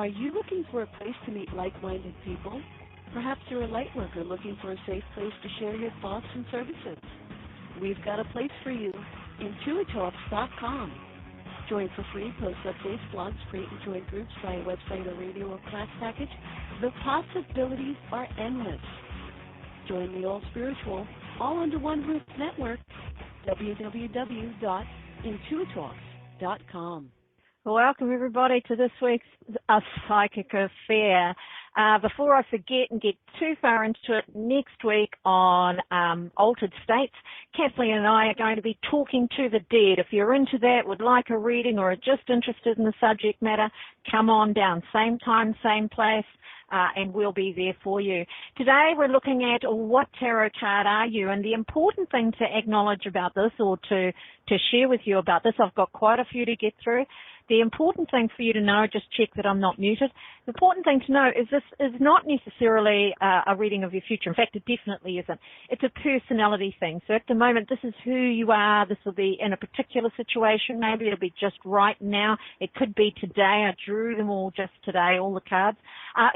Are you looking for a place to meet like-minded people? Perhaps you're a light worker looking for a safe place to share your thoughts and services. We've got a place for you, IntuiTalks.com. Join for free, post updates, blogs, create and join groups via website or radio or class package. The possibilities are endless. Join the all-spiritual, all under one roof network, www.IntuiTalks.com. Welcome, everybody, to this week's A Psychic Affair. Before I forget and get too far into it, next week on Altered States, Kathleen and I are going to be talking to the dead. If you're into that, would like a reading, or are just interested in the subject matter, come on down. Same time, same place. And we'll be there for you. Today we're looking at what tarot card are you, and the important thing to acknowledge about this, or to share with you about this, I've got quite a few to get through. The important thing for you to know, just check that I'm not muted, the important thing to know is this is not necessarily a reading of your future. In fact, it definitely isn't. It's a personality thing. So at the moment, this is who you are. This will be in a particular situation. Maybe it'll be just right now. It could be today. I drew them all just today, all the cards.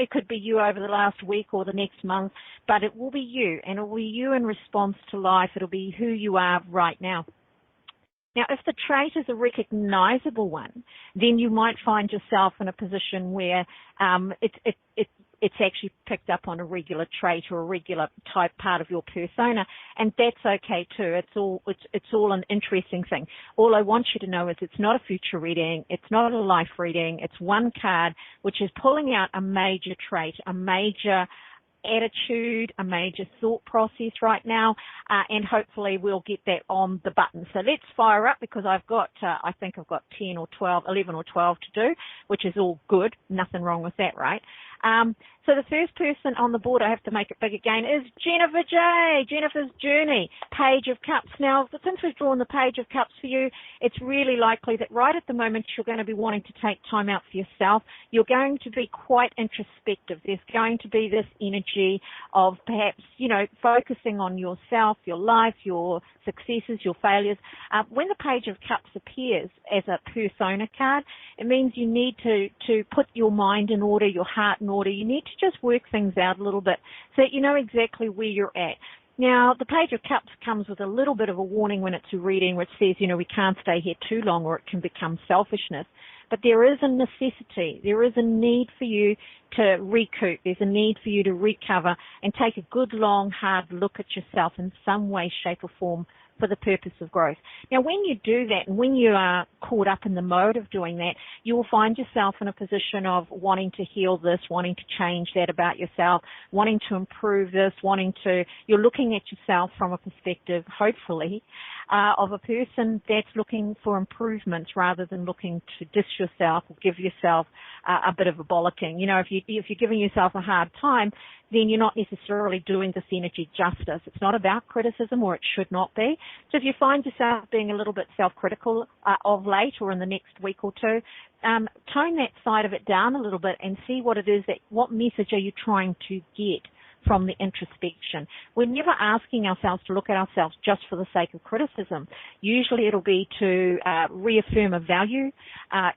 It could be you over the last week or the next month, but it will be you, and it will be you in response to life. It'll be who you are right now. Now, if the trait is a recognizable one, then you might find yourself in a position where it's actually picked up on a regular trait or a regular type part of your persona, and that's okay too. It's all an interesting thing. All I want you to know is it's not a future reading, it's not a life reading. It's one card which is pulling out a major trait, a major attitude, a major thought process right now, and hopefully we'll get that on the button. So let's fire up, because I think I've got 11 or 12 to do, which is all good. Nothing wrong with that, right? So the first person on the board, I have to make it big again, is Jennifer J. Jennifer's Journey, Page of Cups. Now, since we've drawn the Page of Cups for you, it's really likely that right at the moment you're going to be wanting to take time out for yourself. You're going to be quite introspective. There's going to be this energy of perhaps, focusing on yourself, your life, your successes, your failures. When the Page of Cups appears as a persona card, it means you need to put your mind in order, your heart in order. You need to just work things out a little bit so that you know exactly where you're at. Now, the Page of Cups comes with a little bit of a warning when it's a reading, which says, we can't stay here too long or it can become selfishness. But there is a necessity. There is a need for you to recoup. There's a need for you to recover and take a good, long, hard look at yourself in some way, shape or form for the purpose of growth. Now, when you do that, and when you are caught up in the mode of doing that, you will find yourself in a position of wanting to heal this, wanting to change that about yourself, wanting to improve this, you're looking at yourself from a perspective, hopefully, of a person that's looking for improvements rather than looking to diss yourself or give yourself a bit of a bollocking. If you're giving yourself a hard time, then you're not necessarily doing this energy justice. It's not about criticism, or it should not be. So if you find yourself being a little bit self-critical of late or in the next week or two, tone that side of it down a little bit and see what it is what message are you trying to get from the introspection. We're never asking ourselves to look at ourselves just for the sake of criticism. Usually it'll be to reaffirm a value.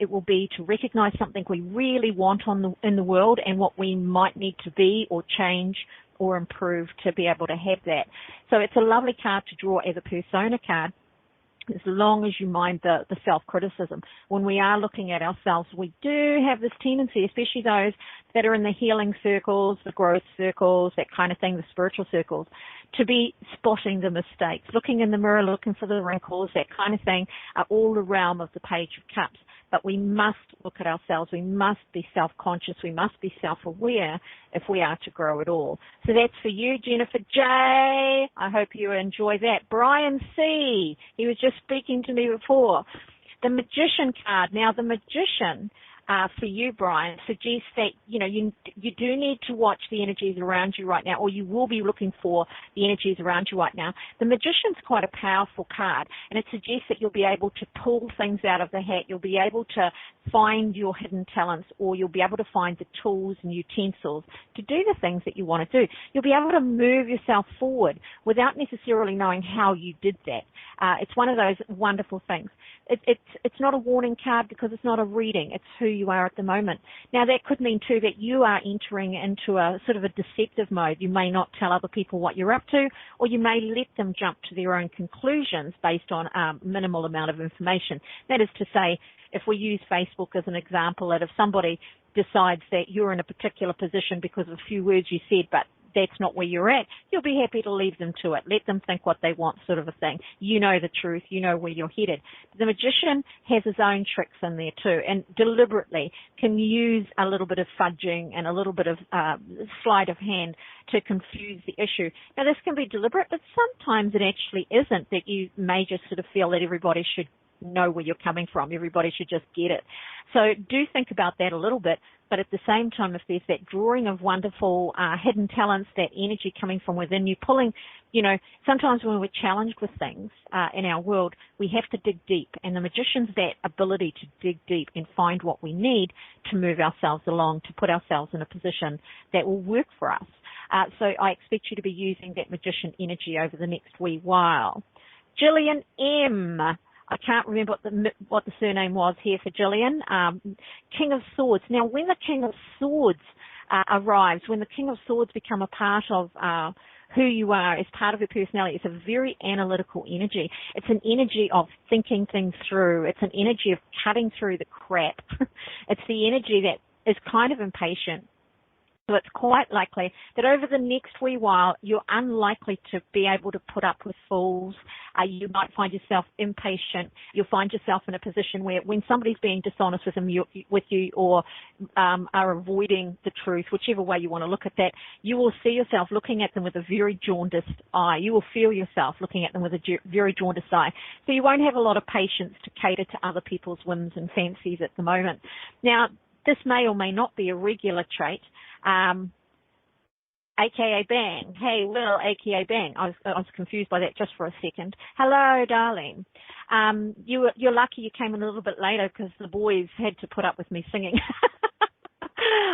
It will be to recognize something we really want in the world and what we might need to be or change or improve to be able to have that. So it's a lovely card to draw as a persona card, as long as you mind the self-criticism. When we are looking at ourselves, we do have this tendency, especially those that are in the healing circles, the growth circles, that kind of thing, the spiritual circles, to be spotting the mistakes, looking in the mirror, looking for the wrinkles, that kind of thing, are all the realm of the Page of Cups. But we must look at ourselves. We must be self-conscious. We must be self-aware if we are to grow at all. So that's for you, Jennifer J. I hope you enjoy that. Brian C. He was just speaking to me before. The Magician card. Now, the Magician, for you, Brian, suggests that, you do need to watch the energies around you right now, or you will be looking for the energies around you right now. The Magician's quite a powerful card, and it suggests that you'll be able to pull things out of the hat. You'll be able to find your hidden talents, or you'll be able to find the tools and utensils to do the things that you want to do. You'll be able to move yourself forward without necessarily knowing how you did that. It's one of those wonderful things. It's not a warning card because it's not a reading. It's who you are at the moment. Now, that could mean too that you are entering into a sort of a deceptive mode. You may not tell other people what you're up to, or you may let them jump to their own conclusions based on minimal amount of information. That is to say, if we use Facebook as an example, that if somebody decides that you're in a particular position because of a few words you said, but that's not where you're at, you'll be happy to leave them to it. Let them think what they want, sort of a thing. You know the truth. You know where you're headed. The magician has his own tricks in there too, and deliberately can use a little bit of fudging and a little bit of sleight of hand to confuse the issue. Now, this can be deliberate, but sometimes it actually isn't, that you may just sort of feel that everybody should know where you're coming from. Everybody should just get it. So do think about that a little bit, but at the same time, if there's that drawing of wonderful hidden talents, that energy coming from within you, pulling, sometimes when we're challenged with things in our world, we have to dig deep, and the magician's that ability to dig deep and find what we need to move ourselves along, to put ourselves in a position that will work for us. So I expect you to be using that magician energy over the next wee while. Gillian M. I can't remember what the surname was here for Gillian. King of Swords. Now, when the King of Swords arrives, when the King of Swords become a part of who you are as part of your personality, it's a very analytical energy. It's an energy of thinking things through. It's an energy of cutting through the crap. It's the energy that is kind of impatient. So it's quite likely that over the next wee while, you're unlikely to be able to put up with fools. You might find yourself impatient. You'll find yourself in a position where when somebody's being dishonest with you or are avoiding the truth, whichever way you want to look at that, you will see yourself looking at them with a very jaundiced eye. You will feel yourself looking at them with a very jaundiced eye. So you won't have a lot of patience to cater to other people's whims and fancies at the moment. Now, this may or may not be a regular trait, AKA Bang. Hey, Will, AKA Bang. I was confused by that just for a second. Hello, darling. You're lucky you came in a little bit later because the boys had to put up with me singing.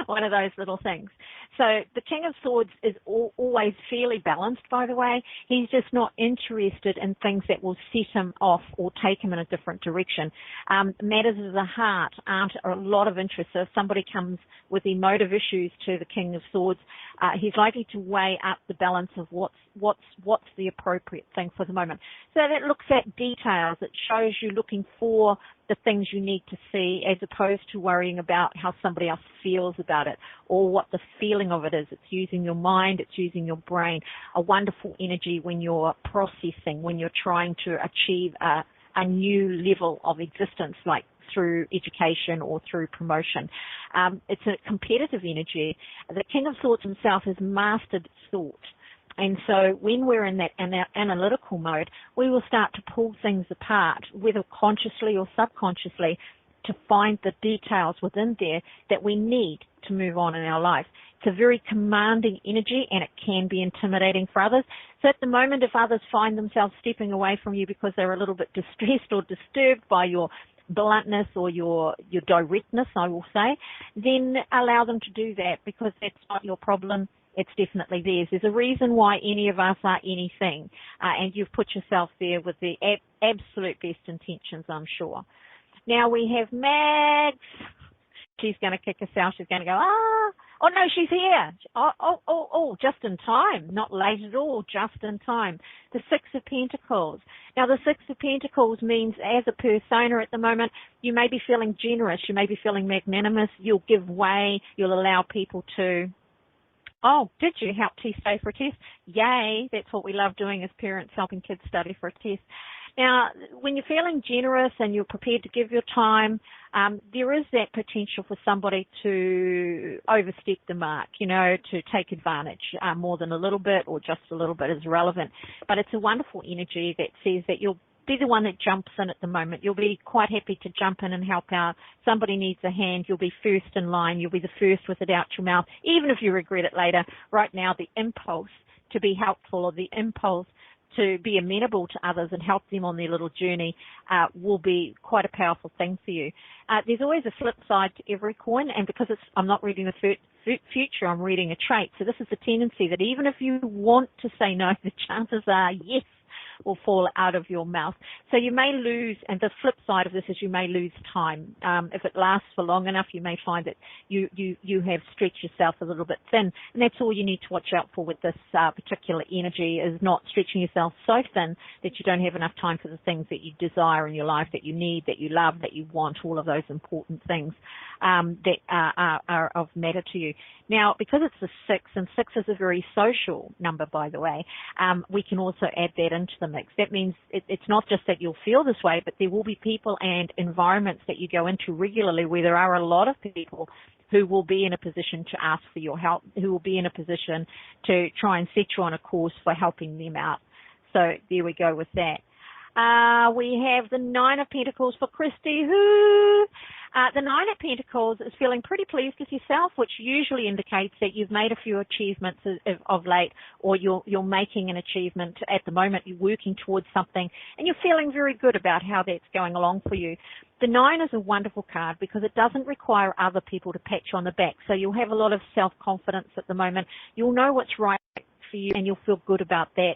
One of those little things. So the King of Swords is always fairly balanced, by the way. He's just not interested in things that will set him off or take him in a different direction. Matters of the heart aren't a lot of interest. So if somebody comes with emotive issues to the King of Swords, he's likely to weigh up the balance of what's the appropriate thing for the moment. So that looks at details. It shows you looking for the things you need to see as opposed to worrying about how somebody else feels about it or what the feeling of it is. It's using your mind, it's using your brain, a wonderful energy when you're processing, when you're trying to achieve a new level of existence, like through education or through promotion. It's a competitive energy. The King of Swords himself has mastered thought. And so when we're in that analytical mode, we will start to pull things apart, whether consciously or subconsciously, to find the details within there that we need to move on in our life. It's a very commanding energy, and it can be intimidating for others. So at the moment, if others find themselves stepping away from you because they're a little bit distressed or disturbed by your bluntness or your directness, I will say, then allow them to do that, because that's not your problem. It's definitely theirs. There's a reason why any of us are anything, and you've put yourself there with the absolute best intentions, I'm sure. Now we have Mags. She's going to kick us out. She's going to go, oh no, she's here. Oh, just in time. Not late at all, just in time. The Six of Pentacles. Now the Six of Pentacles means, as a persona at the moment, you may be feeling generous. You may be feeling magnanimous. You'll give way. You'll allow people to... Oh, did you help T study for a test? Yay. That's what we love doing as parents, helping kids study for a test. Now, when you're feeling generous and you're prepared to give your time, there is that potential for somebody to overstep the mark, to take advantage. More than a little bit or just a little bit is relevant. But it's a wonderful energy that says that you'll be the one that jumps in at the moment. You'll be quite happy to jump in and help out. Somebody needs a hand. You'll be first in line. You'll be the first with it out your mouth, even if you regret it later. Right now, the impulse to be helpful or the impulse to be amenable to others and help them on their little journey will be quite a powerful thing for you. There's always a flip side to every coin, and because I'm not reading the future, I'm reading a trait. So this is the tendency that even if you want to say no, the chances are yes, will fall out of your mouth. So you may lose, and the flip side of this is you may lose time. If it lasts for long enough, you may find that you have stretched yourself a little bit thin, and that's all you need to watch out for with this particular energy, is not stretching yourself so thin that you don't have enough time for the things that you desire in your life, that you need, that you love, that you want, all of those important things that are of matter to you. Now, because it's the 6, and 6 is a very social number, by the way, we can also add that into the mix. That means it's not just that you'll feel this way, but there will be people and environments that you go into regularly where there are a lot of people who will be in a position to ask for your help, who will be in a position to try and set you on a course for helping them out. So there we go with that. We have the 9 of Pentacles for Christy, the 9 of Pentacles is feeling pretty pleased with yourself, which usually indicates that you've made a few achievements of late, or you're making an achievement at the moment. You're working towards something, and you're feeling very good about how that's going along for you. The 9 is a wonderful card because it doesn't require other people to pat you on the back, so you'll have a lot of self-confidence at the moment. You'll know what's right for you, and you'll feel good about that.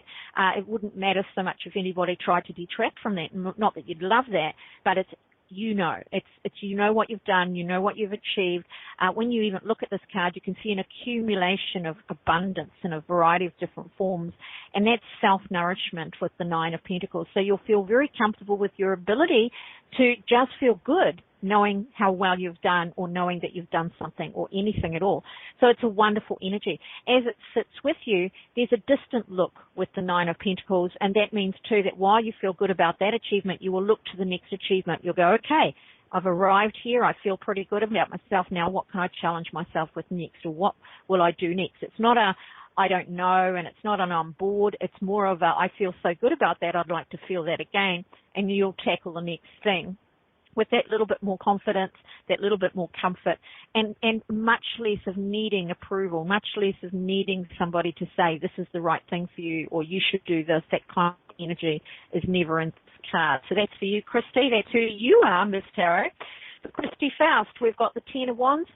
It wouldn't matter so much if anybody tried to detract from that. Not that you'd love that, but it's you know what you've done, you know what you've achieved. When you even look at this card, you can see an accumulation of abundance in a variety of different forms, and that's self-nourishment with the 9 of Pentacles. So you'll feel very comfortable with your ability to just feel good, knowing how well you've done, or knowing that you've done something or anything at all. So it's a wonderful energy. As it sits with you, there's a distant look with the 9 of Pentacles, and that means too that while you feel good about that achievement, you will look to the next achievement. You'll go, okay, I've arrived here. I feel pretty good about myself now. What can I challenge myself with next, or what will I do next? It's not a I don't know, and it's not an I'm bored. It's more of a I feel so good about that, I'd like to feel that again, and you'll tackle the next thing with that little bit more confidence, that little bit more comfort, and much less of needing approval, much less of needing somebody to say this is the right thing for you, or you should do this. That kind of energy is never in this card. So that's for you, Christy. That's who you are, Miss Tarot. For Christy Faust, we've got the 10 of Wands.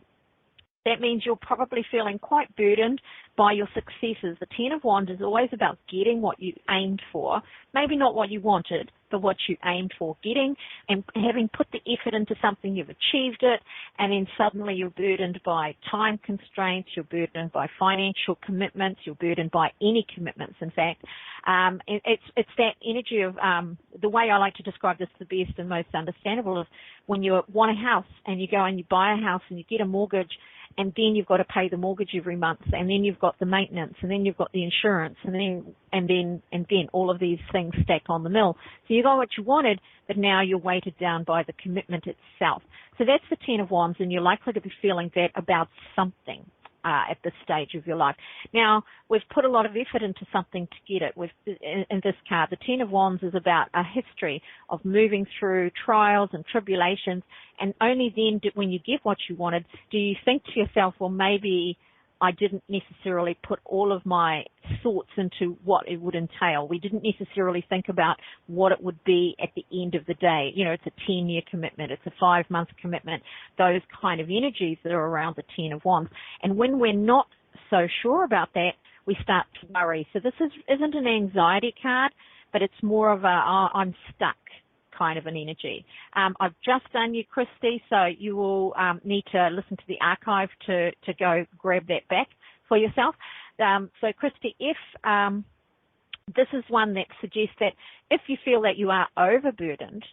That means you're probably feeling quite burdened by your successes. The 10 of Wands is always about getting what you aimed for, maybe not what you wanted, but what you aimed for, getting and having put the effort into something, you've achieved it, and then suddenly you're burdened by time constraints, you're burdened by financial commitments, you're burdened by any commitments, in fact. It's that energy of, the way I like to describe this the best and most understandable is when you want a house and you go and you buy a house and you get a mortgage, and then you've got to pay the mortgage every month, and then you've got the maintenance, and then you've got the insurance, and then all of these things stack on the mill. So you got what you wanted, but now you're weighted down by the commitment itself. So that's the 10 of Wands, and you're likely to be feeling that about something at this stage of your life. Now, we've put a lot of effort into something to get it. In this card, the 10 of Wands is about a history of moving through trials and tribulations, and only then, when you get what you wanted, do you think to yourself, well, maybe I didn't necessarily put all of my thoughts into what it would entail. We didn't necessarily think about what it would be at the end of the day. You know, it's a 10-year commitment. It's a 5-month commitment. Those kind of energies that are around the 10 of Wands. And when we're not so sure about that, we start to worry. So this isn't an anxiety card, but it's more of a I'm stuck kind of an energy. I've just done you, Christy, so you will need to listen to the archive to go grab that back for yourself. So, Christy, if this is one that suggests that if you feel that you are overburdened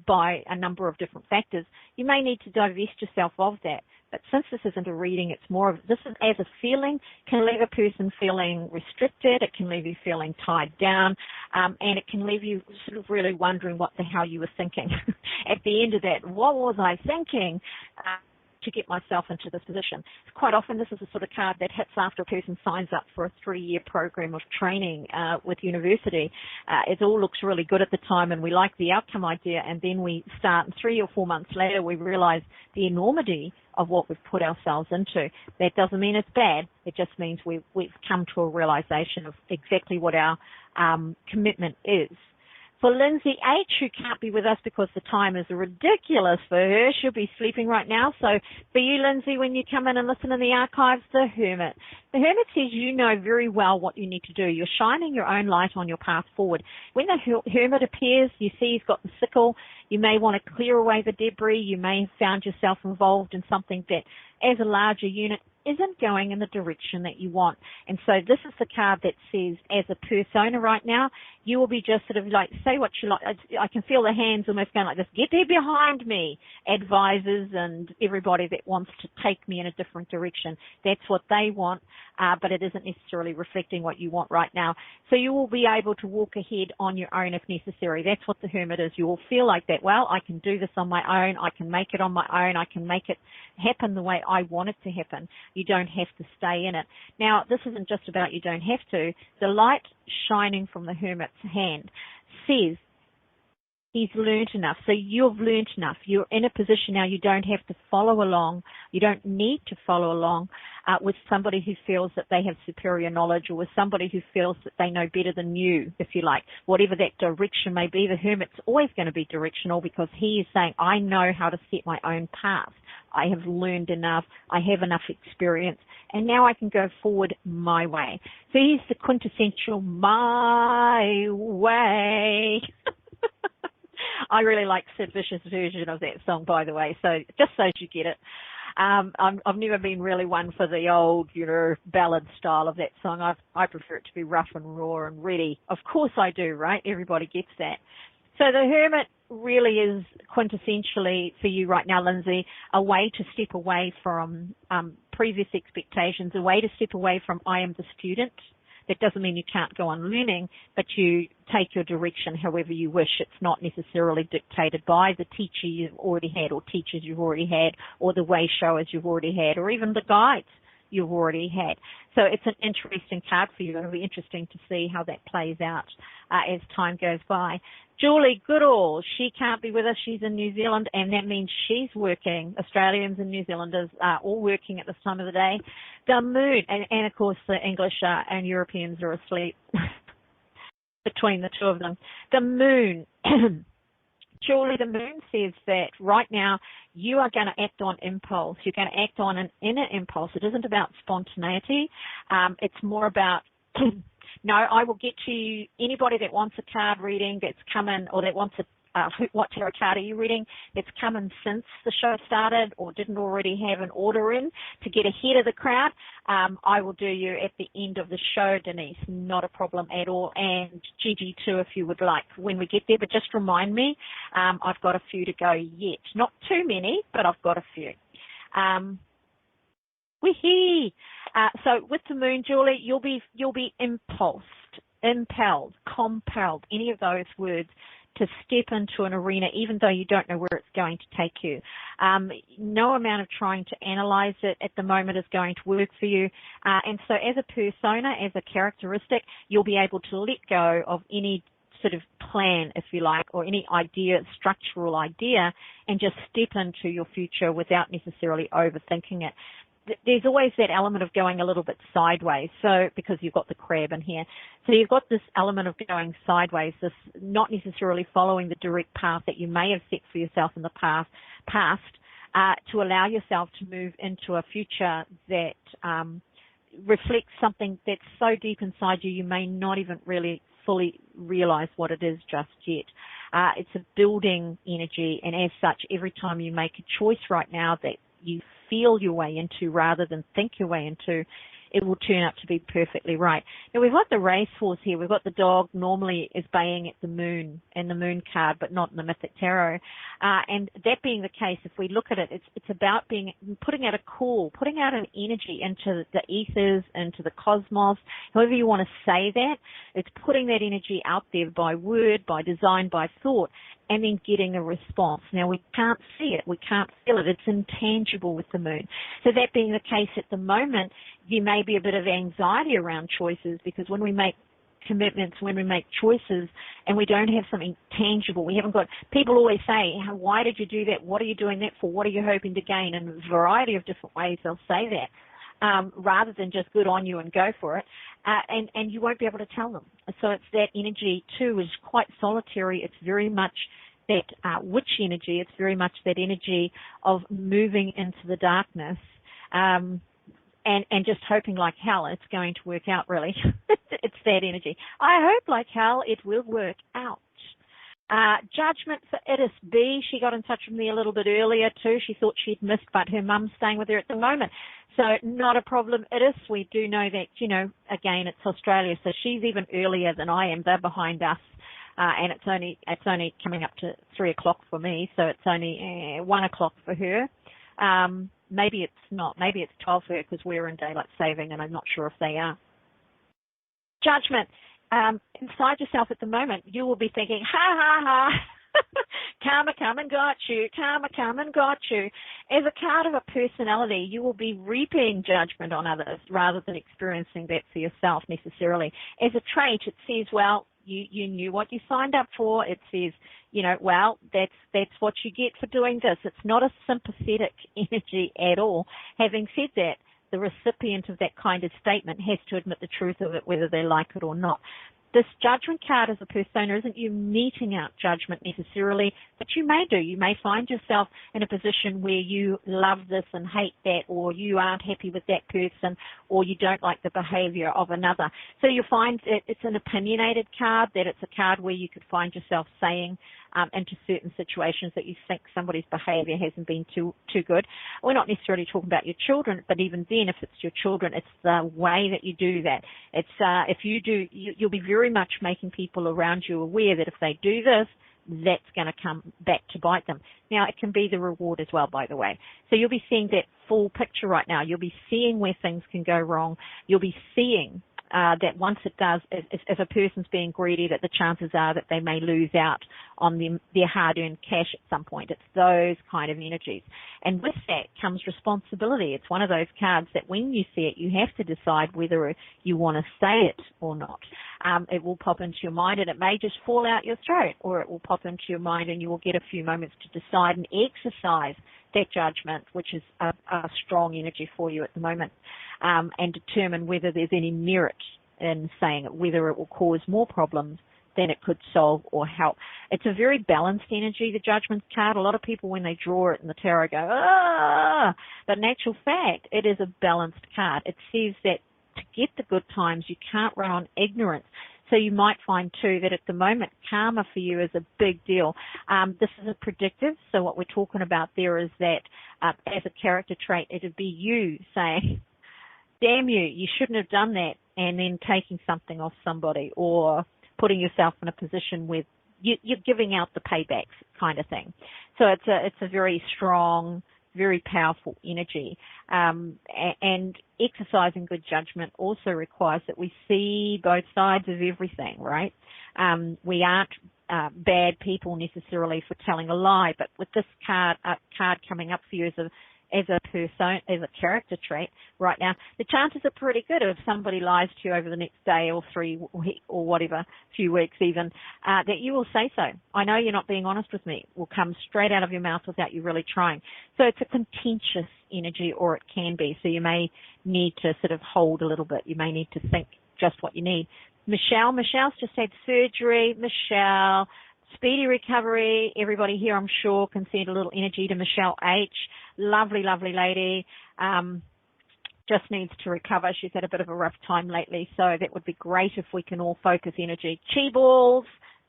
by a number of different factors, you may need to divest yourself of that. But since this isn't a reading, it's more of this is as a feeling, can leave a person feeling restricted, it can leave you feeling tied down, and it can leave you sort of really wondering what the hell you were thinking. At the end of that, what was I thinking to get myself into this position? Quite often this is the sort of card that hits after a person signs up for a 3-year program of training with university. It all looks really good at the time and we like the outcome idea, and then we start, and 3 or 4 months later we realize the enormity of what we've put ourselves into. That doesn't mean it's bad. It just means we've come to a realization of exactly what our commitment is. For Lindsay H, who can't be with us because the time is ridiculous for her, she'll be sleeping right now. So for you, Lindsay, when you come in and listen in the archives, the Hermit. The Hermit says you know very well what you need to do. You're shining your own light on your path forward. When the Hermit appears, you see he's got the sickle. You may want to clear away the debris. You may have found yourself involved in something that, as a larger unit, isn't going in the direction that you want. And so this is the card that says, as a persona right now, you will be just sort of like, say what you like. I can feel the hands almost going like this, get there behind me, advisors and everybody that wants to take me in a different direction. That's what they want, but it isn't necessarily reflecting what you want right now. So you will be able to walk ahead on your own if necessary. That's what the Hermit is. You will feel like that, well, I can do this on my own. I can make it on my own. I can make it happen the way I want it to happen. You don't have to stay in it. Now, this isn't just about you don't have to. The light shining from the Hermit's hand says he's learned enough. So you've learned enough. You're in a position now you don't have to follow along. You don't need to follow along with somebody who feels that they have superior knowledge, or with somebody who feels that they know better than you, if you like. Whatever that direction may be, the Hermit's always going to be directional because he is saying, I know how to set my own path. I have learned enough. I have enough experience. And now I can go forward my way. So he's the quintessential my way. I really like Sid Vicious' version of that song, by the way, so just so you get it. I've never been really one for the old, ballad style of that song. I prefer it to be rough and raw and ready. Of course I do, right? Everybody gets that. So the Hermit really is quintessentially for you right now, Lindsay, a way to step away from previous expectations, a way to step away from I am the student. That doesn't mean you can't go on learning, but you take your direction however you wish. It's not necessarily dictated by the teacher you've already had, or teachers you've already had, or the way showers you've already had, or even the guides you've already had. So it's an interesting card for you. It'll be interesting to see how that plays out as time goes by. Julie Goodall, she can't be with us. She's in New Zealand, and that means she's working. Australians and New Zealanders are all working at this time of the day. The moon, and of course the English and Europeans are asleep between the two of them. The moon. Julie, the moon says that right now you are going to act on impulse. You're going to act on an inner impulse. It isn't about spontaneity. It's more about, no, I will get to anybody that wants a card reading that's come in, or that wants what tarot card are you reading, that's come in since the show started or didn't already have an order in to get ahead of the crowd. I will do you at the end of the show, Denise. Not a problem at all. And Gigi too, if you would like, when we get there. But just remind me, I've got a few to go yet. Not too many, but I've got a few. So with the moon, Julie, you'll be impulsed, impelled, compelled, any of those words, to step into an arena, even though you don't know where it's going to take you. No amount of trying to analyze it at the moment is going to work for you. And so as a persona, as a characteristic, you'll be able to let go of any sort of plan, if you like, or any idea, structural idea, and just step into your future without necessarily overthinking it. There's always that element of going a little bit sideways, so because you've got the crab in here. So you've got this element of going sideways, this not necessarily following the direct path that you may have set for yourself in the past, to allow yourself to move into a future that reflects something that's so deep inside you, you may not even really fully realize what it is just yet. It's a building energy, and as such, every time you make a choice right now that you feel your way into rather than think your way into, it will turn out to be perfectly right. Now, we've got the racehorse here. We've got the dog normally is baying at the moon in the moon card, but not in the Mythic Tarot. And that being the case, if we look at it, it's about putting out a call, putting out an energy into the ethers, into the cosmos, however you want to say that. It's putting that energy out there by word, by design, by thought, and then getting a response. Now, we can't see it. We can't feel it. It's intangible with the moon. So that being the case at the moment, there may be a bit of anxiety around choices, because when we make commitments, when we make choices and we don't have something tangible, we haven't got, people always say, why did you do that? What are you doing that for? What are you hoping to gain? In a variety of different ways they'll say that. rather than just good on you and go for it, and you won't be able to tell them. So it's that energy too is quite solitary. It's very much that witch energy. It's very much that energy of moving into the darkness, and just hoping like hell it's going to work out, really. It's that energy. I hope like hell it will work out. Judgment for Idis B. She got in touch with me a little bit earlier too. She thought she'd missed, but her mum's staying with her at the moment. So not a problem, Idis. We do know that, again, it's Australia, so she's even earlier than I am. They're behind us. And it's only coming up to 3 o'clock for me, so it's only 1 o'clock for her. Maybe it's not. Maybe it's 12 for her because we're in daylight saving, and I'm not sure if they are. Judgment. Inside yourself at the moment, you will be thinking, ha, ha, ha, karma come and got you, karma come and got you. As a card of a personality, you will be reaping judgment on others rather than experiencing that for yourself necessarily. As a trait, it says, well, you knew what you signed up for. It says, well, that's what you get for doing this. It's not a sympathetic energy at all. Having said that, the recipient of that kind of statement has to admit the truth of it, whether they like it or not. This judgment card as a persona isn't you meting out judgment necessarily, but you may do. You may find yourself in a position where you love this and hate that, or you aren't happy with that person, or you don't like the behavior of another. So you find it's an opinionated card, that it's a card where you could find yourself saying into certain situations that you think somebody's behavior hasn't been too good. We're not necessarily talking about your children, but even then, if it's your children, it's the way that you do that. It's if you do, you'll be very much making people around you aware that if they do this, that's going to come back to bite them. Now, it can be the reward as well, by the way. So you'll be seeing that full picture right now. You'll be seeing where things can go wrong. You'll be seeing that once it does, if a person's being greedy, that the chances are that they may lose out on their hard-earned cash at some point. It's those kind of energies. And with that comes responsibility. It's one of those cards that when you see it, you have to decide whether you want to say it or not. It will pop into your mind and it may just fall out your throat, or it will pop into your mind and you will get a few moments to decide and exercise that judgment, which is a strong energy for you at the moment, and determine whether there's any merit in saying it, whether it will cause more problems than it could solve or help. It's a very balanced energy, the judgment card. A lot of people, when they draw it in the tarot, go, ah! But in actual fact, it is a balanced card. It says that to get the good times, you can't run on ignorance. So you might find, too, that at the moment, karma for you is a big deal. This isn't predictive, so what we're talking about there is that as a character trait, it would be you saying, damn you, you shouldn't have done that, and then taking something off somebody or putting yourself in a position where you're giving out the paybacks kind of thing. So it's a very strong, very powerful energy. And exercising good judgment also requires that we see both sides of everything, right? We aren't bad people necessarily for telling a lie, but with this card coming up for you as a person, as a character trait right now, the chances are pretty good if somebody lies to you over the next day or 3 or whatever, few weeks even, that you will say so. I know you're not being honest with me. It will come straight out of your mouth without you really trying. So it's a contentious energy, or it can be. So you may need to sort of hold a little bit. You may need to think just what you need. Michelle's just had surgery. Michelle, speedy recovery. Everybody here, I'm sure, can send a little energy to Michelle H. Lovely, lovely lady. Just needs to recover. She's had a bit of a rough time lately, so that would be great if we can all focus energy. Chi balls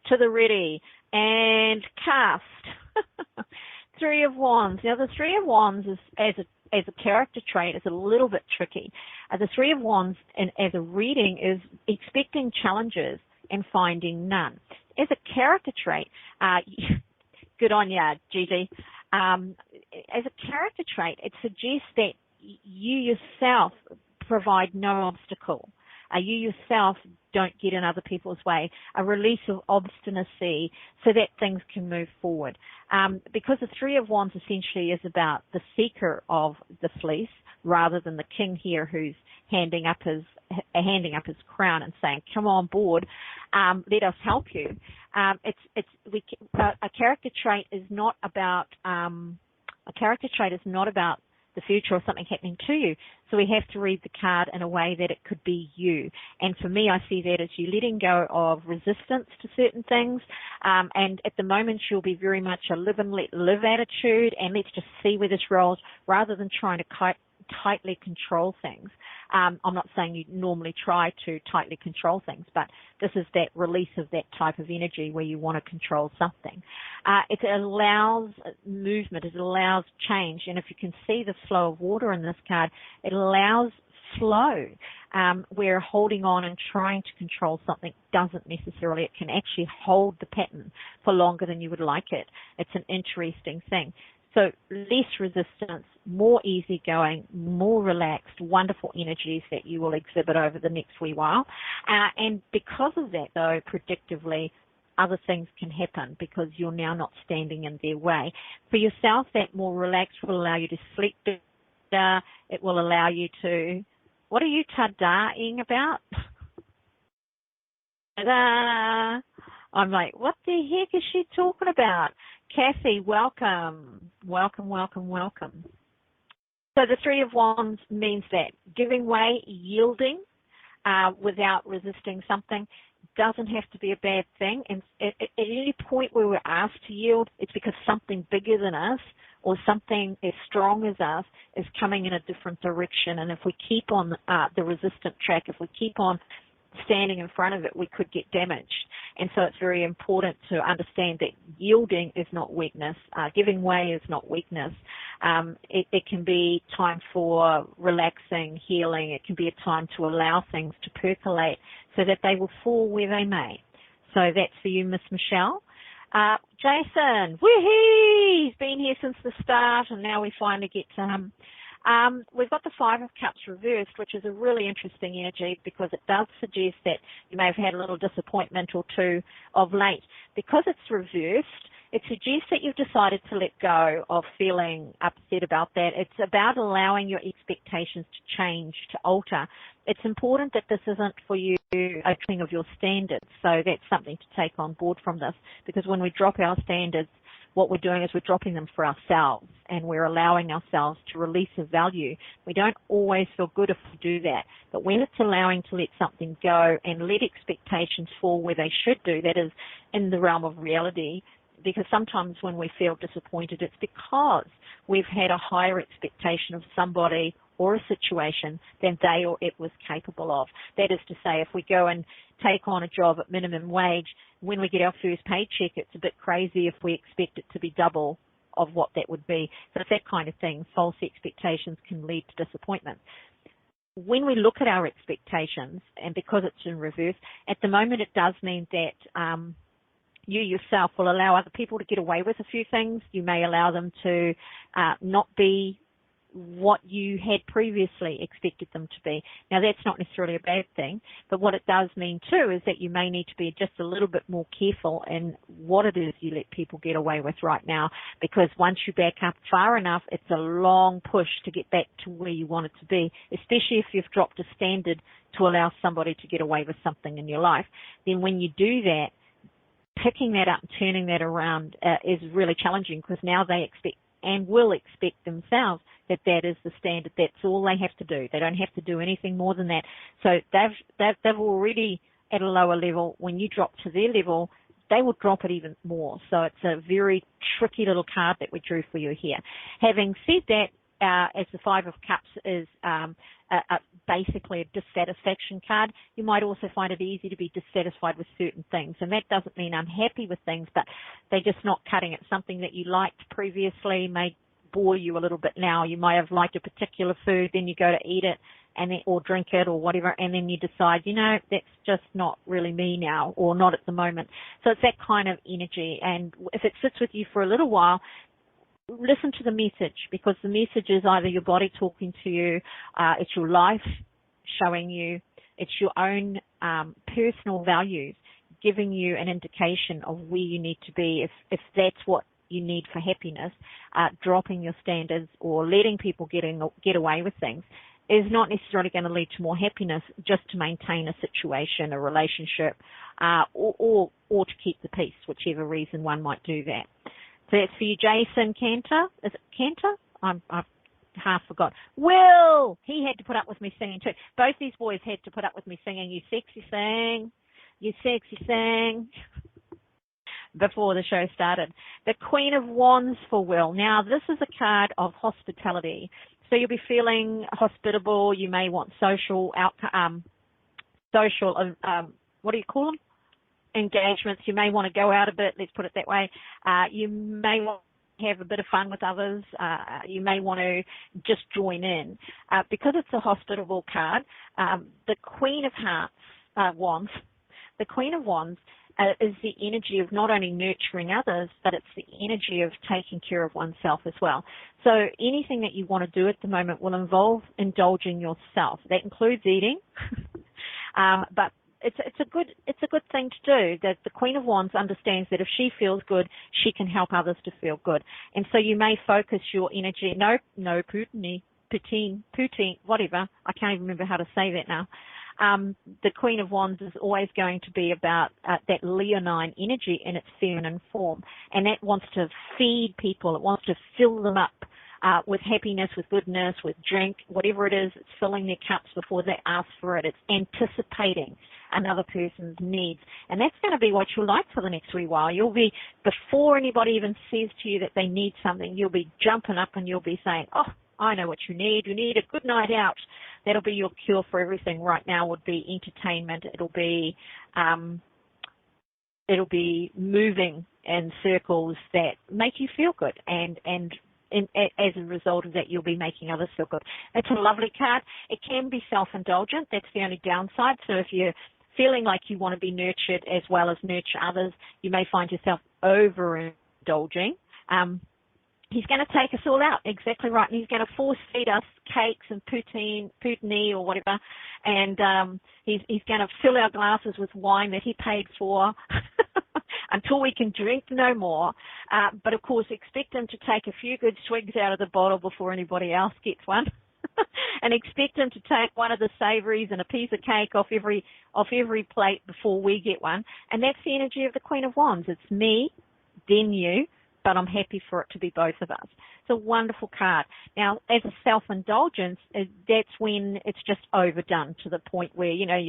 to the ready and cast. Three of Wands. Now, the Three of Wands is as a character trait is a little bit tricky. The Three of Wands as a reading is expecting challenges and finding none. As a character trait, good on ya, Gigi. As a character trait, it suggests that you yourself provide no obstacle. You yourself don't get in other people's way, a release of obstinacy so that things can move forward. Because the Three of Wands essentially is about the seeker of the fleece rather than the king here who's handing up his crown and saying, come on board, let us help you. A character trait is not about the future or something happening to you. So we have to read the card in a way that it could be you. And for me, I see that as you letting go of resistance to certain things. And at the moment, you'll be very much a live and let live attitude, and let's just see where this rolls, rather than trying to tightly control things. I'm not saying you normally try to tightly control things, but this is that release of that type of energy where you want to control something. It allows movement, it allows change, and if you can see the flow of water in this card, it allows flow, where holding on and trying to control something doesn't necessarily. It can actually hold the pattern for longer than you would like it. It's an interesting thing. So less resistance, more easygoing, more relaxed, wonderful energies that you will exhibit over the next wee while. And because of that, though, predictively, other things can happen because you're now not standing in their way. For yourself, that more relaxed will allow you to sleep better. It will allow you to... What are you ta-da-ing about? Ta-da! I'm like, what the heck is she talking about? Kathy, welcome. Welcome, welcome, welcome. So the Three of Wands means that giving way, yielding without resisting something doesn't have to be a bad thing. And at any point where we're asked to yield, it's because something bigger than us or something as strong as us is coming in a different direction. And if we keep on the resistant track, if we keep on standing in front of it, we could get damaged. And so it's very important to understand that yielding is not weakness. Giving way is not weakness. It can be time for relaxing, healing. It can be a time to allow things to percolate so that they will fall where they may. So that's for you, Miss Michelle. Jason, woohoo! He's been here since the start, and now we finally get to him. We've got the Five of Cups reversed, which is a really interesting energy because it does suggest that you may have had a little disappointment or two of late. Because it's reversed, it suggests that you've decided to let go of feeling upset about that. It's about allowing your expectations to change, to alter. It's important that this isn't for you a thing of your standards. So that's something to take on board from this, because when we drop our standards, what we're doing is we're dropping them for ourselves, and we're allowing ourselves to release a value. We don't always feel good if we do that, but when it's allowing to let something go and let expectations fall where they should do, that is in the realm of reality, because sometimes when we feel disappointed, it's because we've had a higher expectation of somebody or a situation than they or it was capable of. That is to say, if we go and take on a job at minimum wage, when we get our first paycheck, it's a bit crazy if we expect it to be double of what that would be. So it's that kind of thing. False expectations can lead to disappointment. When we look at our expectations, and because it's in reverse, at the moment it does mean that you yourself will allow other people to get away with a few things. You may allow them to not be what you had previously expected them to be. Now, that's not necessarily a bad thing, but what it does mean too is that you may need to be just a little bit more careful in what it is you let people get away with right now, because once you back up far enough, it's a long push to get back to where you want it to be, especially if you've dropped a standard to allow somebody to get away with something in your life. Then when you do that, picking that up and turning that around is really challenging, because now they expect and will expect themselves that that is the standard. That's all they have to do. They don't have to do anything more than that. So they've already at a lower level. When you drop to their level, they will drop it even more. So it's a very tricky little card that we drew for you here. Having said that, as the Five of Cups is basically a dissatisfaction card, you might also find it easy to be dissatisfied with certain things. And that doesn't mean unhappy with things, but they're just not cutting it. Something that you liked previously may bore you a little bit now. You might have liked a particular food, then you go to eat it and then, or drink it or whatever, and then you decide, you know, that's just not really me now, or not at the moment. So it's that kind of energy. And if it sits with you for a little while, listen to the message, because the message is either your body talking to you, it's your life showing you, it's your own personal values giving you an indication of where you need to be. If that's what you need for happiness, dropping your standards or letting people get away with things is not necessarily going to lead to more happiness, just to maintain a situation, a relationship, or to keep the peace, whichever reason one might do that. So that's for you, Jason Cantor. Is it Cantor? I've half forgot. Will, he had to put up with me singing too. Both these boys had to put up with me singing, you sexy thing, you sexy thing, before the show started. The Queen of Wands for Will. Now, this is a card of hospitality. So you'll be feeling hospitable. You may want social, what do you call them? Engagements. You may want to go out a bit, let's put it that way. You may want to have a bit of fun with others. You may want to just join in. Because it's a hospitable card, the Queen of Wands, the Queen of Wands is the energy of not only nurturing others, but it's the energy of taking care of oneself as well. So anything that you want to do at the moment will involve indulging yourself. That includes eating, but it's a good thing to do. That the Queen of Wands understands that if she feels good, she can help others to feel good. And so you may focus your energy. No, poutine, whatever. I can't even remember how to say that now. The Queen of Wands is always going to be about that leonine energy in its feminine form, and that wants to feed people. It wants to fill them up with happiness, with goodness, with drink, whatever it is. It's filling their cups before they ask for it. It's anticipating another person's needs, and that's going to be what you'll like for the next wee while. You'll be, before anybody even says to you that they need something, you'll be jumping up and you'll be saying, oh, I know what you need. You need a good night out. That'll be your cure for everything right now. Would be entertainment. It'll be moving in circles that make you feel good, and as a result of that, you'll be making others feel good. It's a lovely card. It can be self-indulgent. That's the only downside. So if you're feeling like you want to be nurtured as well as nurture others, you may find yourself overindulging. He's going to take us all out, exactly right, and he's going to force-feed us cakes and poutine or whatever, and he's going to fill our glasses with wine that he paid for until we can drink no more. But, of course, expect him to take a few good swigs out of the bottle before anybody else gets one, and expect him to take one of the savouries and a piece of cake off every plate before we get one, and that's the energy of the Queen of Wands. It's me, then you, but I'm happy for it to be both of us. It's a wonderful card. Now, as a self-indulgence, that's when it's just overdone to the point where, you know,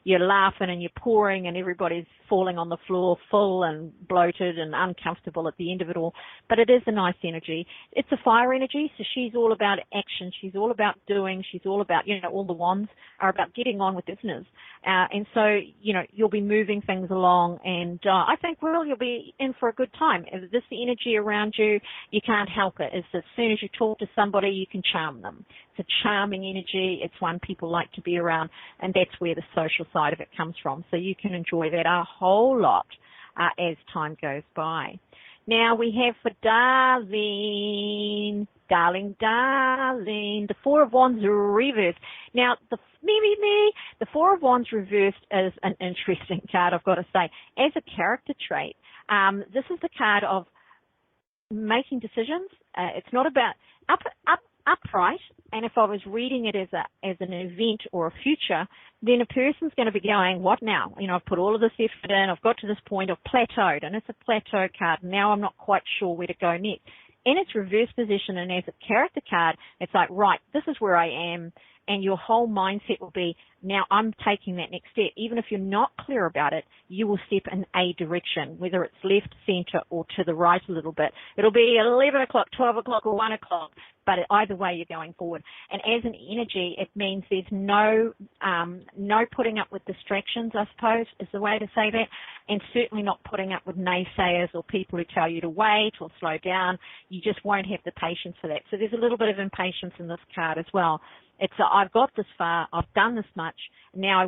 you're laughing and you're pouring and everybody's falling on the floor full and bloated and uncomfortable at the end of it all. But it is a nice energy. It's a fire energy, so she's all about action. She's all about doing. She's all about, you know, all the wands are about getting on with business. And so, you know, you'll be moving things along, and I think, well, you'll be in for a good time. If this the energy around you, you can't help it. It's as soon as you talk to somebody, you can charm them. It's a charming energy. It's one people like to be around, and that's where the social side of it comes from. So you can enjoy that a whole lot as time goes by. Now we have for darling, the Four of Wands reversed. Now, the Four of Wands reversed is an interesting card, I've got to say. As a character trait, this is the card of making decisions. It's not about upright, and if I was reading it as an event or a future, then a person's going to be going, what now? You know, I've put all of this effort in, I've got to this point, I've plateaued, and it's a plateau card. Now I'm not quite sure where to go next. In its reverse position and as a character card, it's like, right, this is where I am, and your whole mindset will be, now I'm taking that next step. Even if you're not clear about it, you will step in a direction, whether it's left, center, or to the right a little bit. It'll be 11 o'clock, 12 o'clock, or 1 o'clock, but either way you're going forward. And as an energy, it means there's no putting up with distractions, I suppose, is the way to say that, and certainly not putting up with naysayers or people who tell you to wait or slow down. You just won't have the patience for that. So there's a little bit of impatience in this card as well. It's I've got this far, I've done this much, now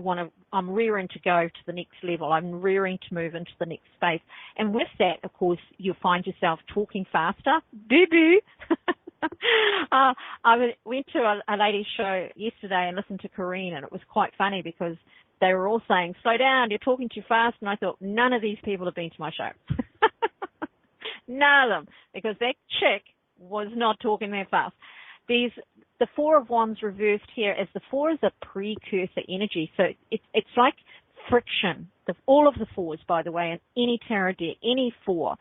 I'm rearing to go to the next level. I'm rearing to move into the next space. And with that, of course, you'll find yourself talking faster. Boo-boo. I went to a ladies' show yesterday and listened to Corrine, and it was quite funny because they were all saying, slow down, you're talking too fast. And I thought, none of these people have been to my show. None of them, because that chick was not talking that fast. The Four of Wands reversed here, as the Four is a precursor energy. So it's like friction. All of the fours, by the way, in any tarot deck, any four,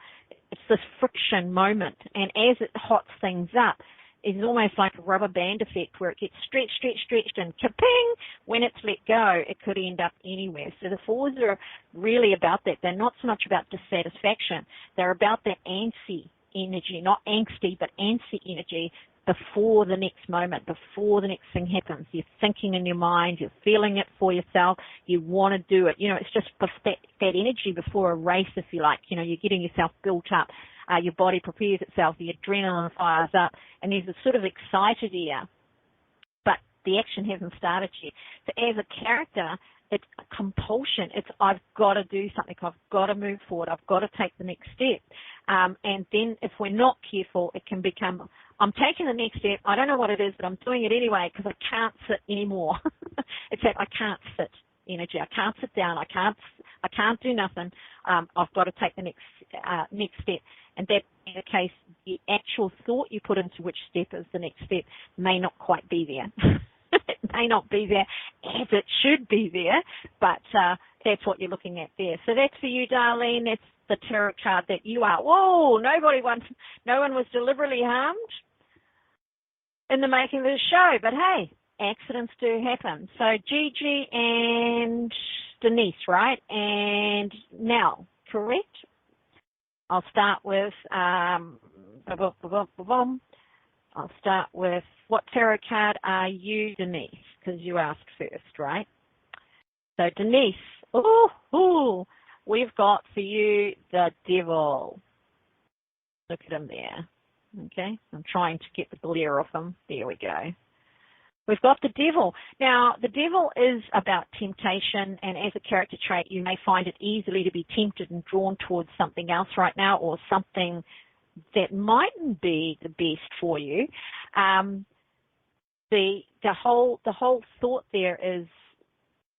it's this friction moment. And as it hots things up, is almost like a rubber band effect where it gets stretched, and ka-ping, when it's let go, it could end up anywhere. So the fours are really about that. They're not so much about dissatisfaction. They're about that antsy energy, not angsty, but antsy energy before the next moment, before the next thing happens. You're thinking in your mind, you're feeling it for yourself, you want to do it. It's just that energy before a race, if you like. You're getting yourself built up. Your body prepares itself, the adrenaline fires up, and there's a sort of excited ear, but the action hasn't started yet. So as a character, it's a compulsion. It's, I've got to do something. I've got to move forward. I've got to take the next step. And then if we're not careful, it can become, I'm taking the next step. I don't know what it is, but I'm doing it anyway because I can't sit anymore. It's that I can't sit energy. I can't sit down. I can't do nothing. I've got to take the next step. And that being the case, the actual thought you put into which step is the next step may not quite be there. It may not be there as it should be there, but that's what you're looking at there. So that's for you, Darlene. That's the tarot card that you are. Whoa, no one was deliberately harmed in the making of the show, but hey, accidents do happen. So Gigi and Denise, right? And Nell, correct? I'll start with I'll start with, what tarot card are you, Denise? Because you asked first, right? So Denise, we've got for you the Devil. Look at him there. Okay, I'm trying to get the glare off him. There we go. We've got the Devil. Now, the Devil is about temptation, and as a character trait, you may find it easily to be tempted and drawn towards something else right now, or something that mightn't be the best for you. The whole thought there is,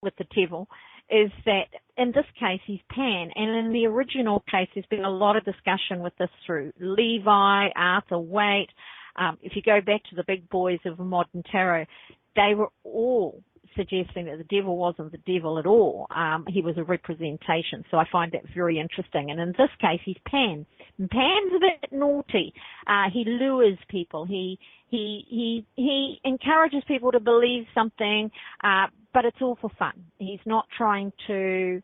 with the Devil, is that in this case he's Pan, and in the original case there's been a lot of discussion with this through Levi, Arthur Waite. If you go back to the big boys of modern tarot, they were all suggesting that the Devil wasn't the devil at all. He was a representation. So I find that very interesting. And in this case, he's Pan. And Pan's a bit naughty. He lures people. He encourages people to believe something, but it's all for fun. He's not trying to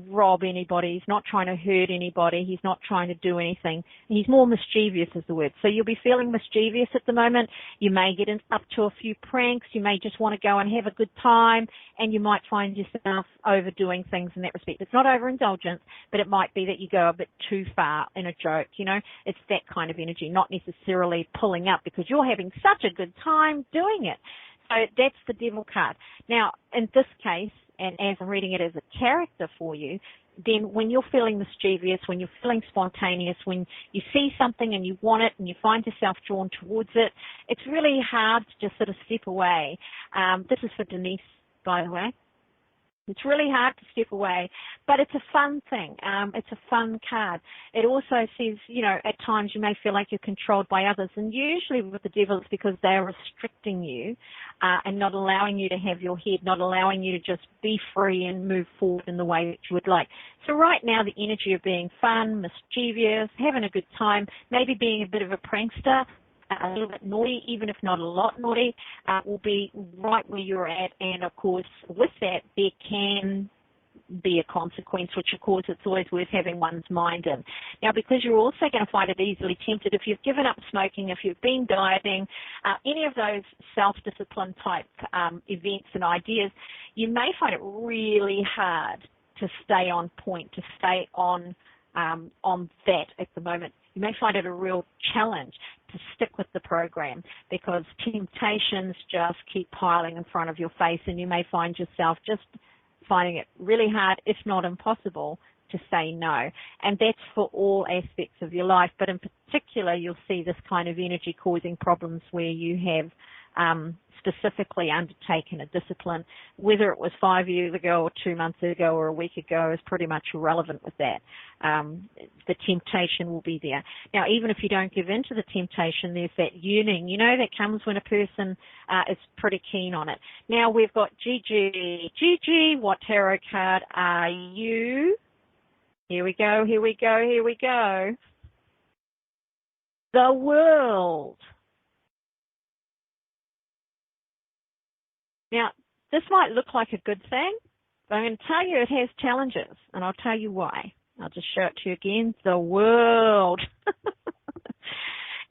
rob anybody. He's not trying to hurt anybody. He's not trying to do anything. He's more mischievous is the word. So you'll be feeling mischievous at the moment. You may get up to a few pranks. You may just want to go and have a good time, and you might find yourself overdoing things in that respect. It's not overindulgence, but it might be that you go a bit too far in a joke, It's that kind of energy, not necessarily pulling up because you're having such a good time doing it. So that's the Devil card. Now, in this case, and as I'm reading it as a character for you, then when you're feeling mischievous, when you're feeling spontaneous, when you see something and you want it and you find yourself drawn towards it, it's really hard to just sort of step away. This is for Denise, by the way. It's really hard to step away, but it's a fun thing. It's a fun card. It also says, at times you may feel like you're controlled by others, and usually with the Devil it's because they're restricting you and not allowing you to have your head, not allowing you to just be free and move forward in the way that you would like. So right now the energy of being fun, mischievous, having a good time, maybe being a bit of a prankster, a little bit naughty, even if not a lot naughty, will be right where you're at. And, of course, with that, there can be a consequence, which, of course, it's always worth having one's mind in. Now, because you're also going to find it easily tempted, if you've given up smoking, if you've been dieting, any of those self-discipline type events and ideas, you may find it really hard to stay on point, to stay on that at the moment. You may find it a real challenge to stick with the program because temptations just keep piling in front of your face, and you may find yourself just finding it really hard, if not impossible, to say no. And that's for all aspects of your life, but in particular you'll see this kind of energy causing problems where you have specifically undertaken a discipline. Whether it was 5 years ago or 2 months ago or a week ago is pretty much irrelevant with that. The temptation will be there. Now, even if you don't give in to the temptation, there's that yearning, that comes when a person is pretty keen on it. Now, we've got Gigi. Gigi, what tarot card are you? Here we go. The World. Now, this might look like a good thing, but I'm going to tell you it has challenges, and I'll tell you why. I'll just show it to you again. The world.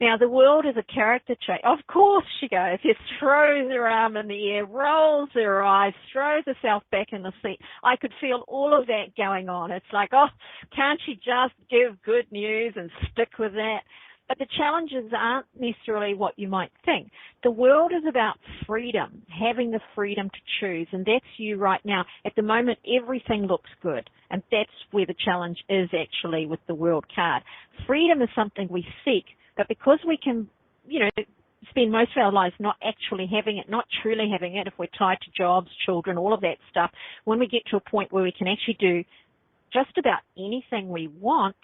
Now, the world is a character trait. Of course, she goes. She throws her arm in the air, rolls her eyes, throws herself back in the seat. I could feel all of that going on. It's like, oh, can't she just give good news and stick with that? But the challenges aren't necessarily what you might think. The world is about freedom, having the freedom to choose, and that's you right now. At the moment, everything looks good, and that's where the challenge is actually with the world card. Freedom is something we seek, but because we can, spend most of our lives not actually having it, not truly having it, if we're tied to jobs, children, all of that stuff, when we get to a point where we can actually do just about anything we want,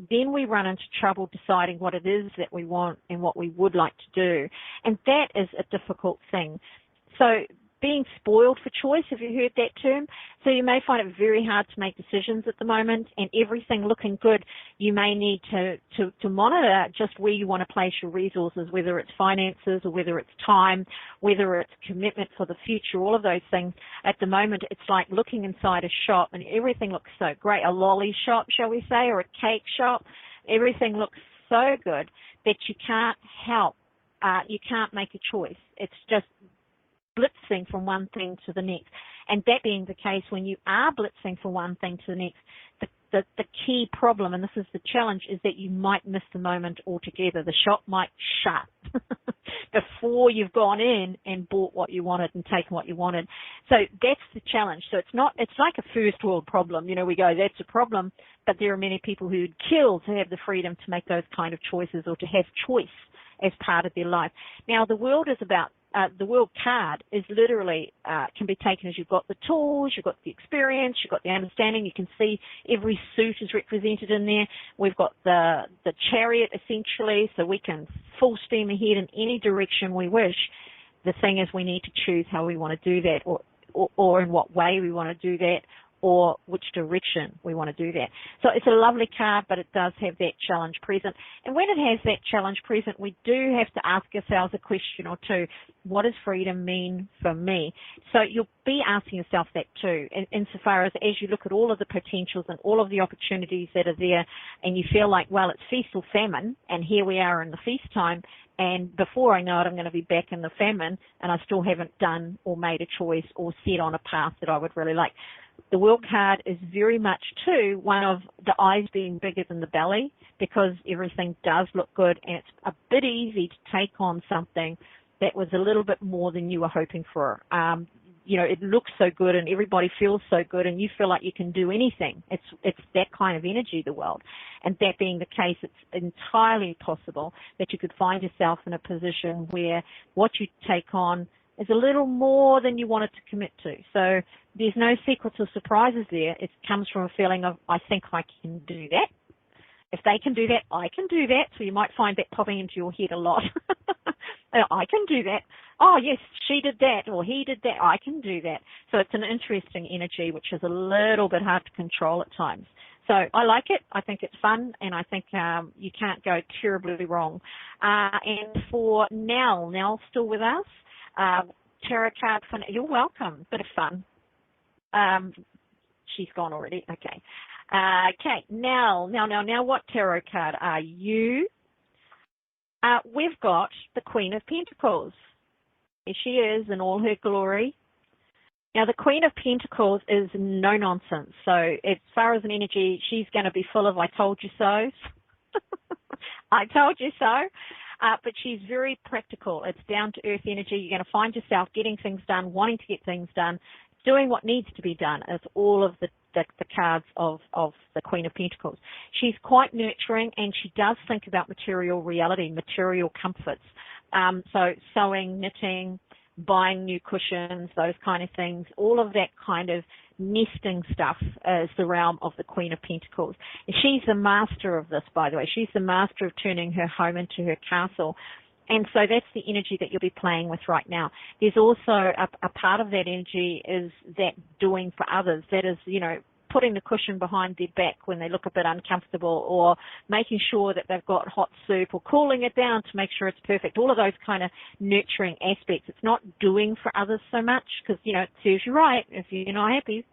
then we run into trouble deciding what it is that we want and what we would like to do. And that is a difficult thing. So being spoiled for choice, have you heard that term? So you may find it very hard to make decisions at the moment, and everything looking good, you may need to monitor just where you want to place your resources, whether it's finances or whether it's time, whether it's commitment for the future, all of those things. At the moment, it's like looking inside a shop and everything looks so great, a lolly shop, shall we say, or a cake shop. Everything looks so good that you can't help, you can't make a choice. It's just blitzing from one thing to the next. And that being the case, when you are blitzing from one thing to the next, the key problem, and this is the challenge, is that you might miss the moment altogether. The shop might shut before you've gone in and bought what you wanted and taken what you wanted. So that's the challenge. So it's like a first world problem. We go, that's a problem, but there are many people who'd kill to have the freedom to make those kind of choices or to have choice as part of their life. Now, the world is about the world card is literally can be taken as you've got the tools, you've got the experience, you've got the understanding. You can see every suit is represented in there. We've got the chariot essentially, so we can full steam ahead in any direction we wish. The thing is, we need to choose how we want to do that, or in what way we want to do that, or which direction we want to do that. So it's a lovely card, but it does have that challenge present. And when it has that challenge present, we do have to ask ourselves a question or two. What does freedom mean for me? So you'll be asking yourself that too, insofar as you look at all of the potentials and all of the opportunities that are there, and you feel like, well, it's feast or famine, and here we are in the feast time, and before I know it, I'm going to be back in the famine, and I still haven't done or made a choice or set on a path that I would really like. The world card is very much, too, one of the eyes being bigger than the belly, because everything does look good, and it's a bit easy to take on something that was a little bit more than you were hoping for. It looks so good and everybody feels so good and you feel like you can do anything. It's that kind of energy, the world. And that being the case, it's entirely possible that you could find yourself in a position where what you take on is a little more than you wanted to commit to. So there's no secrets or surprises there. It comes from a feeling of, I think I can do that. If they can do that, I can do that. So you might find that popping into your head a lot. I can do that. Oh, yes, she did that or he did that. I can do that. So it's an interesting energy, which is a little bit hard to control at times. So I like it. I think it's fun, and I think you can't go terribly wrong. And for Nell's still with us. Tarot card for you're welcome. Bit of fun. She's gone already. Okay. Okay. Now, what tarot card are you? We've got the Queen of Pentacles. Here she is in all her glory. Now, the Queen of Pentacles is no nonsense. So as far as an energy, she's going to be full of I told you so. I told you so. But she's very practical. It's down-to-earth energy. You're going to find yourself getting things done, wanting to get things done, doing what needs to be done. It's all of the cards of the Queen of Pentacles. She's quite nurturing, and she does think about material reality, material comforts. So sewing, knitting, buying new cushions, those kind of things, all of that kind of nesting stuff is the realm of the Queen of Pentacles. She's the master of this, by the way. She's the master of turning her home into her castle. And so that's the energy that you'll be playing with right now. There's also a part of that energy is that doing for others. That is, putting the cushion behind their back when they look a bit uncomfortable, or making sure that they've got hot soup, or cooling it down to make sure it's perfect. All of those kind of nurturing aspects. It's not doing for others so much, because, you know, it serves you right if you're not happy.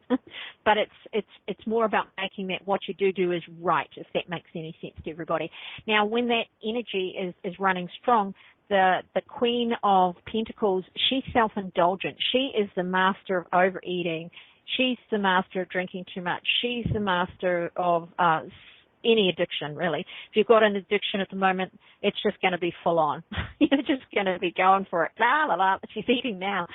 But it's more about making that what you do is right, if that makes any sense to everybody. Now, when that energy is running strong, the Queen of Pentacles, she's self-indulgent. She is the master of overeating. She's the master of drinking too much. She's the master of any addiction, really. If you've got an addiction at the moment, it's just going to be full on. You're just going to be going for it. La, la, la. She's eating now.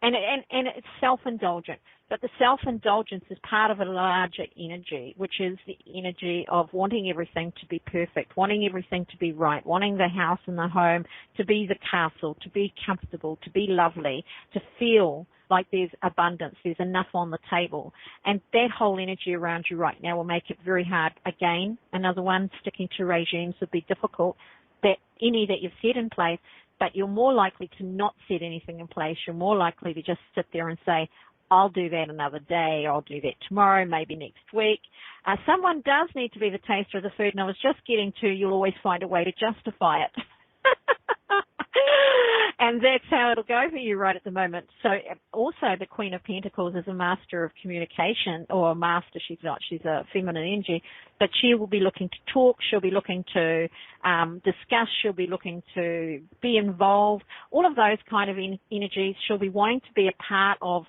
and it's self-indulgent. But the self-indulgence is part of a larger energy, which is the energy of wanting everything to be perfect, wanting everything to be right, wanting the house and the home to be the castle, to be comfortable, to be lovely, to feel like there's abundance, there's enough on the table. And that whole energy around you right now will make it very hard. Again, another one, sticking to regimes would be difficult, that any that you've set in place, but you're more likely to not set anything in place. You're more likely to just sit there and say, I'll do that another day, I'll do that tomorrow, maybe next week. Someone does need to be the taster of the food, and I was just getting to, you'll always find a way to justify it. And that's how it'll go for you right at the moment. So also the Queen of Pentacles is a master of communication, or a master, she's not, she's a feminine energy, but she will be looking to talk, she'll be looking to discuss, she'll be looking to be involved, all of those kind of energies. She'll be wanting to be a part of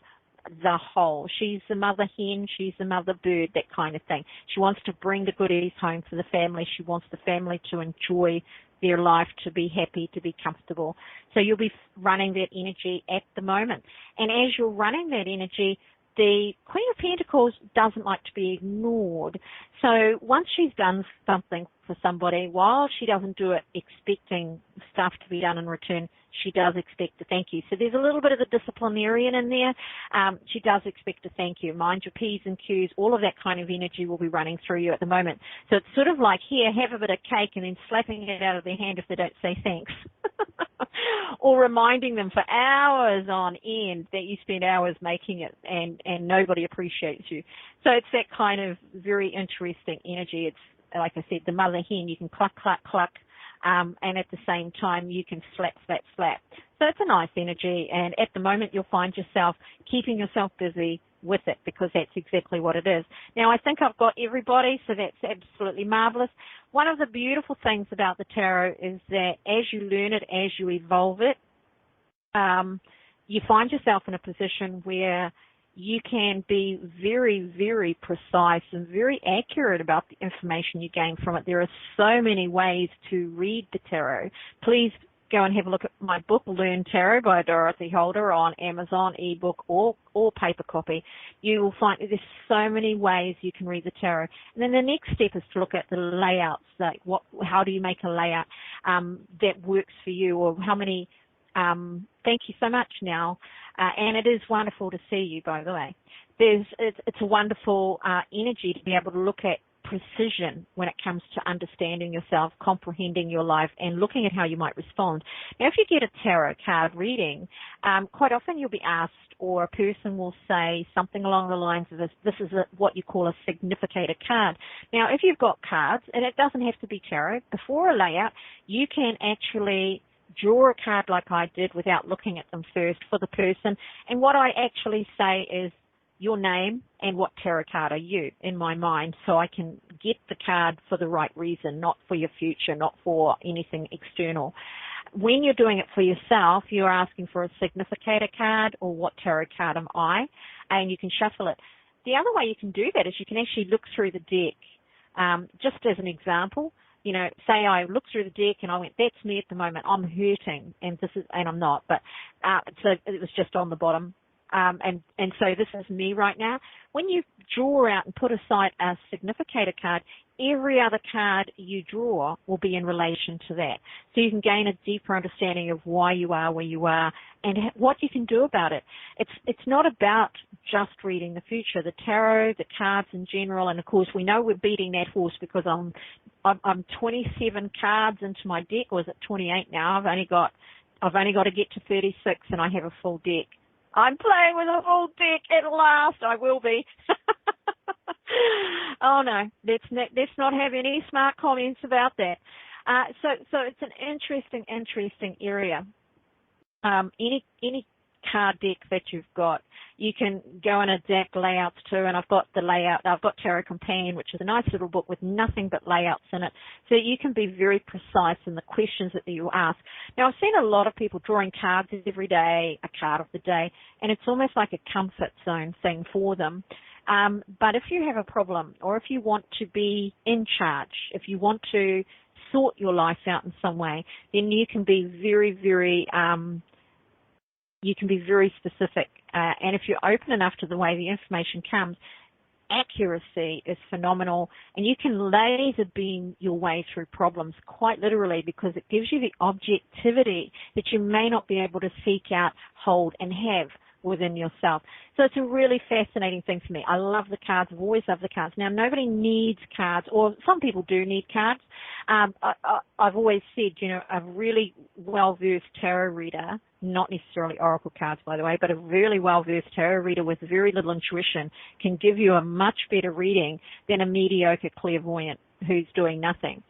the whole. She's the mother hen, she's the mother bird, that kind of thing. She wants to bring the goodies home for the family. She wants the family to enjoy their life, to be happy, to be comfortable. So you'll be running that energy at the moment. And as you're running that energy, the Queen of Pentacles doesn't like to be ignored. So once she's done something for somebody, while she doesn't do it expecting stuff to be done in return, she does expect a thank you. So there's a little bit of the disciplinarian in there. She does expect a thank you. Mind your P's and Q's. All of that kind of energy will be running through you at the moment. So it's sort of like, here, have a bit of cake, and then slapping it out of their hand if they don't say thanks. Or reminding them for hours on end that you spent hours making it and nobody appreciates you. So it's that kind of very interesting energy. It's, like I said, the mother hen. You can cluck, cluck, cluck. And at the same time, you can slap, slap, slap. So it's a nice energy, and at the moment, you'll find yourself keeping yourself busy with it, because that's exactly what it is. Now, I think I've got everybody, so that's absolutely marvelous. One of the beautiful things about the tarot is that as you learn it, as you evolve it, you find yourself in a position where you can be very, very precise and very accurate about the information you gain from it. There are so many ways to read the tarot. Please go and have a look at my book, Learn Tarot by Dorothy-holder, on Amazon, ebook or paper copy. You will find there's so many ways you can read the tarot. And then the next step is to look at the layouts, like how do you make a layout that works for you, or how many. Thank you so much, now. And it is wonderful to see you, by the way. It's a wonderful energy to be able to look at precision when it comes to understanding yourself, comprehending your life, and looking at how you might respond. Now, if you get a tarot card reading, quite often you'll be asked, or a person will say something along the lines of this is what you call a significator card. Now, if you've got cards, and it doesn't have to be tarot, before a layout, you can actually draw a card like I did without looking at them first for the person. And what I actually say is your name and what tarot card are you in my mind, so I can get the card for the right reason, not for your future, not for anything external. When you're doing it for yourself, you're asking for a significator card, or what tarot card am I, and you can shuffle it. The other way you can do that is you can actually look through the deck. Just as an example, you know, say I looked through the deck and I went, that's me at the moment, I'm hurting, and I'm not, but so it was just on the bottom. And so this is me right now. When you draw out and put aside a significator card, every other card you draw will be in relation to that. So you can gain a deeper understanding of why you are where you are and what you can do about it. It's not about just reading the future. The tarot, the cards in general, and of course we know we're beating that horse because I'm 27 cards into my deck, or is it 28 now? I've only got to get to 36 and I have a full deck. I'm playing with a full deck at last. I will be. Oh no, let's not have any smart comments about that. So it's an interesting area. Any card deck that you've got, you can go and adapt layouts too. And I've got Tarot Companion, which is a nice little book with nothing but layouts in it, so you can be very precise in the questions that you ask. Now, I've seen a lot of people drawing cards every day, a card of the day, and it's almost like a comfort zone thing for them. But if you have a problem, or if you want to be in charge, if you want to sort your life out in some way, then you can be very specific. And if you're open enough to the way the information comes, accuracy is phenomenal, and you can laser beam your way through problems quite literally, because it gives you the objectivity that you may not be able to seek out, hold, and have within yourself. So it's a really fascinating thing for me. I love the cards. I've always loved the cards. Now, nobody needs cards, or some people do need cards. I've always said, a really well-versed tarot reader, not necessarily oracle cards, by the way, but a really well-versed tarot reader with very little intuition can give you a much better reading than a mediocre clairvoyant who's doing nothing.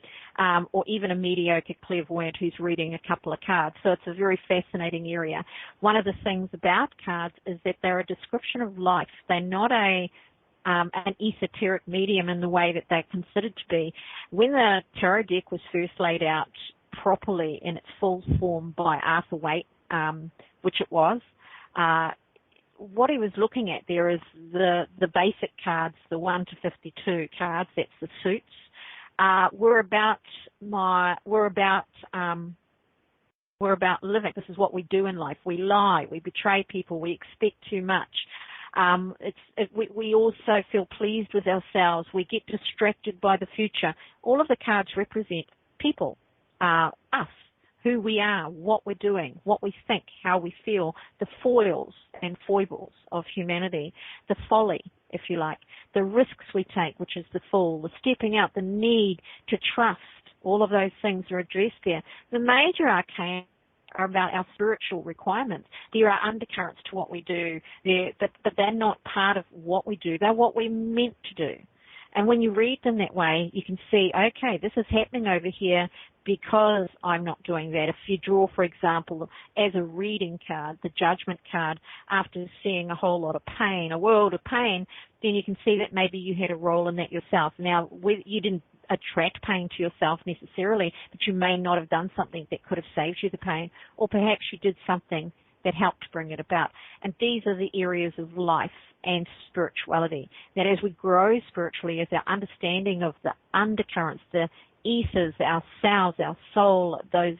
Or even a mediocre clairvoyant who's reading a couple of cards. So it's a very fascinating area. One of the things about cards is that they're a description of life. They're not an esoteric medium in the way that they're considered to be. When the tarot deck was first laid out properly in its full form by Arthur Waite, which it was, what he was looking at there is the basic cards, the 1 to 52 cards, that's the suits. We're about living. This is what we do in life. We lie, we betray people, we expect too much. We also feel pleased with ourselves. We get distracted by the future. All of the cards represent people, us, who we are, what we're doing, what we think, how we feel, the foils and foibles of humanity, the folly, if you like, the risks we take, which is the Fool, the stepping out, the need to trust. All of those things are addressed there. The major arcana are about our spiritual requirements. There are undercurrents to what we do, but they're not part of what we do. They're what we're meant to do. And when you read them that way, you can see, okay, this is happening over here because I'm not doing that. If you draw, for example, as a reading card, the Judgment card, after seeing a whole lot of pain, a world of pain, then you can see that maybe you had a role in that yourself. Now, you didn't attract pain to yourself necessarily, but you may not have done something that could have saved you the pain, or perhaps you did something that helped bring it about. And these are the areas of life and spirituality, that as we grow spiritually, as our understanding of the undercurrents, the ethers, ourselves, our soul, those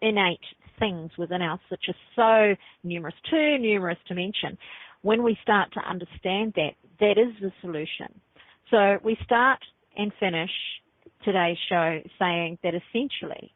innate things within us, which are so numerous, too numerous to mention, when we start to understand that, that is the solution. So we start and finish today's show saying that essentially,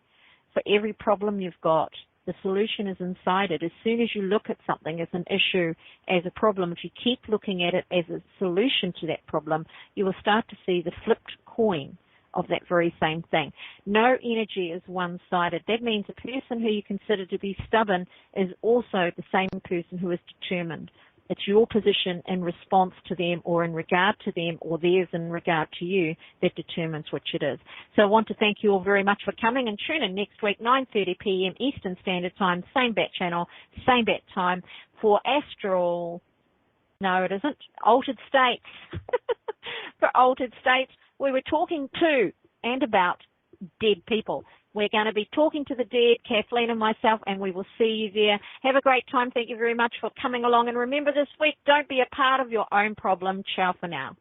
for every problem you've got, the solution is inside it. As soon as you look at something as an issue, as a problem, if you keep looking at it as a solution to that problem, you will start to see the flipped coin of that very same thing. No energy is one-sided. That means a person who you consider to be stubborn is also the same person who is determined. It's your position in response to them, or in regard to them, or theirs in regard to you, that determines which it is. So I want to thank you all very much for coming, and tune in next week, 9:30 p.m. Eastern Standard Time, same bat channel, same bat time, for Astral, no it isn't, Altered States. For Altered States, we were talking to and about dead people. We're going to be talking to the dead, Kathleen and myself, and we will see you there. Have a great time. Thank you very much for coming along. And remember this week, don't be a part of your own problem. Ciao for now.